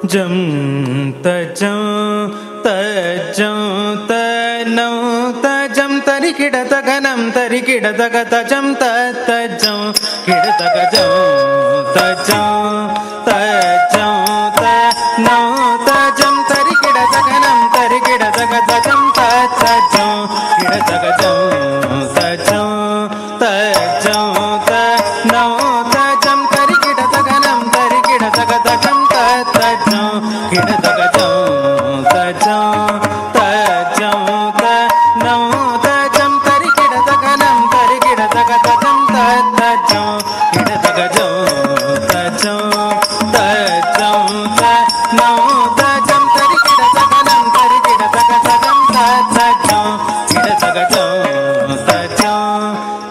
ಜಂ ತಜಂ ತಜಂ ತನಂ ತಜಂ ತರಿ ಕಿಡ ತಗನಂ ತರಿ ಕಿಡ ತಗ ತಜಂ ತಜಂ ಕಿಡ ತಗಜಂ ತಜಂ ತಜಂ ತನಂ ತಜಂ ತರಿ ಕಿಡ ತಗನಂ ತರಿ ಕಿಡ ತಗ ತಜಂ ತಜಂ ಕಿಡ ತಗಜಂ ತಜಂ ತಜಂ ತನಂ ತಜಂ ತರಿ ಕಿಡ ತಗನಂ ತರಿ ಕಿಡ ತಗ ತಜಂ ತಜಂ ಕಿಡ ತಗಜಂ ತಜಂ ತಜಂ ತನಂ ತಜಂ ತರಿ ಕಿಡ ತಗನಂ ತರಿ ಕಿಡ ತಗ ತಜಂ ತಜಂ ಕಿಡ ತಗಜಂ ತಜಂ ತಜಂ ತನಂ ತಜಂ ತರಿ ಕಿಡ ತಗನಂ ತರಿ ಕಿಡ ತಗ ತಜಂ ತಜಂ ಕಿಡ ತಗಜಂ ತಜಂ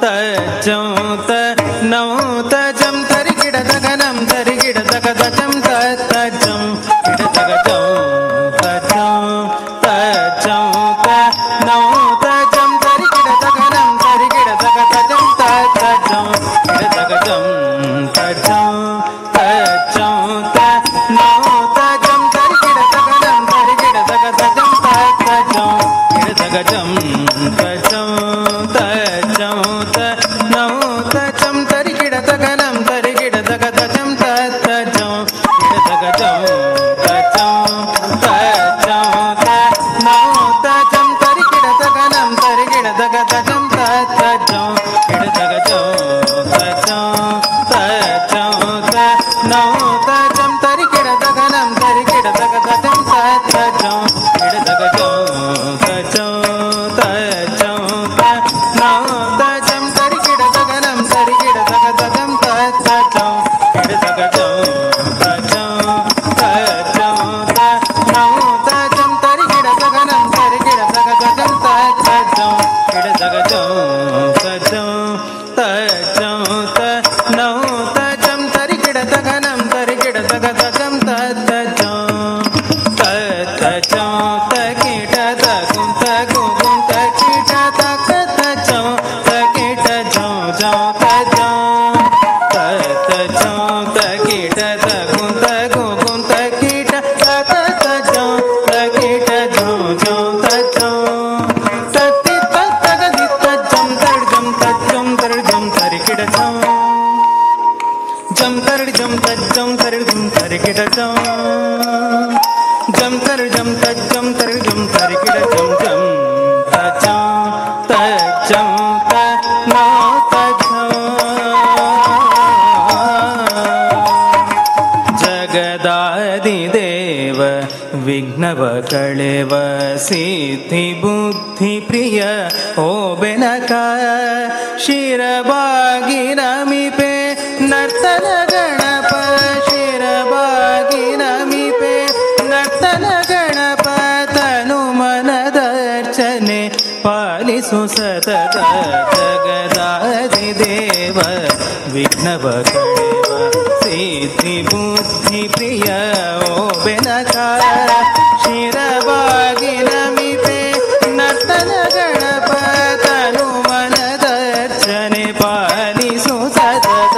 ತಜಂ ತನಂ ತಜಂ ತರಿ ಕಿಡ ತಗನಂ ತರಿ ಕಿಡ ತಗ ತಜಂ ತಜಂ ಕಿಡ ತಗಜಂ ತಜಂ ತಜಂ ತನಂ ತಜಂ ತರಿ ಕಿಡ ತಗನಂ ತರಿ ಕಿಡ ತಗ ತಜಂ ತಜಂ ಕಿಡ ತಗಜಂ ತಜಂ ತಜಂ ತನಂ ತಜಂ ತರಿ ಕಿಡ ತಗನಂ ತರಿ ಕಿಡ ತಗ ತಜಂ ತಜಂ ಕಿಡ ತಗಜಂ ತಜಂ ತಜಂ ತನಂ ತಜಂ ತರಿ ಕಿಡ ತಗನಂ ತರಿ ಕಿಡ ತಗ ತಜಂ ತಜಂ ಕಿಡ ತಗಜಂ ತಜಂ ತಜಂ ತನಂ ತಜಂ ತರಿ ಕಿಡ ತಗನಂ ತರಿ ಕಿಡ ತಗ ತಜಂ ತಜಂ ಕಿಡ ತಗಜಂ ತಜಂ ತಜಂ ತನಂ ತಜಂ ತರಿ ಕಿಡ ತಗನಂ ತರಿ ಕಿಡ ತಗ ತಜಂ ತಜಂ ಕಿಡ ತಗಜಂ ತಜಂ ತಜಂ ತನಂ ತಜಂ ತರಿ ಕಿಡ ತಗನಂ ತರಿ ಕಿಡ ತಗ ತಜಂ ತಜಂ ಕಿಡ ತಗಜಂ ತಜಂ ತಜಂ ತನಂ ತಜಂ ತರಿ ಕಿಡ ತಗನಂ ತರಿ ಕಿಡ ತಗ ತಜಂ ತಜಂ ಕಿಡ ತಗಜಂ ತಜಂ ತಜಂ ತನಂ ತಜಂ ತರಿ ಕಿಡ ತಗನಂ ತರಿ ಕಿಡ ತಗ ತಜಂ ತಜಂ ತಜಂ ತಕಿಟ ತಗುಂ ತಗುಂ ತಕಿಟ ತಕ ತಜಂ ತಕಿಟ ಜಂ ಜಂ ತಜಂ ತಜಂ ತಕಿಟ ತಗುಂ ತಗುಂ ತಕಿಟ ತಕ ತಜಂ ತಕಿಟ ಜಂ ಜಂ ತಜಂ ತತ್ತಿ ತಗದಿ ತಜಂ ತರ್ಜಂ ತಜಂ ತರ್ಜಂ ತರಿ ಕಿಡ ಜಂ ಜಂ ತರ್ಜಂ ತಜಂ ತರ್ಜಂ ತರಿ ಕಿಡ ಜಂ ಜಂ ತರ್ಜಂ ತಜಂ ತರ್ಜಂ ತರಿ ಕಿಡ ಜಂ ಜಂ ತಜಂ ತಜಂ ತನಂ ತಜಂ ಜಗದಾದಿದೇವ ವಿಘ್ನವ ಕಳೆವ ಸಿದ್ಧಿ ಬುದ್ಧಿ ಪ್ರಿಯ ಓ ಬೆನಕ ಶಿರಬಾಗಿ ನಮಿಪೆ ನರ್ತನ ಗಣಪ ಶಿರಬಾಗಿ ನಮಿಪೆ ನರ್ತನ ಗಣಪ ತನು ಮನದರ್ಚನೆ ಪಾಲಿಸು ಸತತ ಜಗದಾದಿದೇವ ವಿಘ್ನವ ಕಳೆವ ಸಿದ್ಧಿ ಬುದ್ಧಿ ಪ್ರಿಯ ಓ ಬೆನಕ ಶಿರವಾಗಿ ನಮಿಪೆ ನರ್ತನ ಗಣಪ ತನು ಮನದರ್ಚನೆ ಪಾಲಿಸು ಸತತ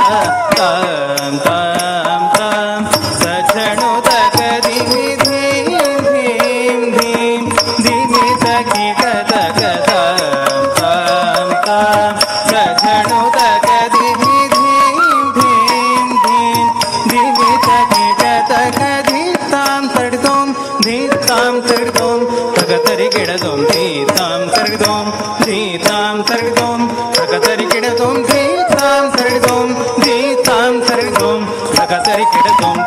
ತಾಂ ತಾಂ ತಾಂ ಸಜಣು ತಗದಿ ಧೀಂ ಧೀಂ ಧೀಂ ಧಿಮಿ ತಕಿಟ ತಗ ತಾಂ ತಾಂ ತಾಂ ಸಜಣು ತಗದಿ ಧೀಂ ಧೀಂ ಧೀಂ ಧಿಮಿ ತಕಿಟ ತಗ ಧೀತಾಂ ತಡ್ದೋಂ ಧೀತಾಂ ತಡ್ದೋಂ ತಗ ತರಿ ಗಿಡದೋಂ ಧೀತಾಂ ತಡ್ದೋಂ ಧೀತಾಂ ತಡ್ದೋಂ ತಗ ತರಿ ಗಿಡದೋಂ ಧೀತಾಂ ತಡ್ದೋಂ ಧೀತಾಂ ತಡ್ದೋಂ ತಗ ತರಿ ಗಿಡದೋಂ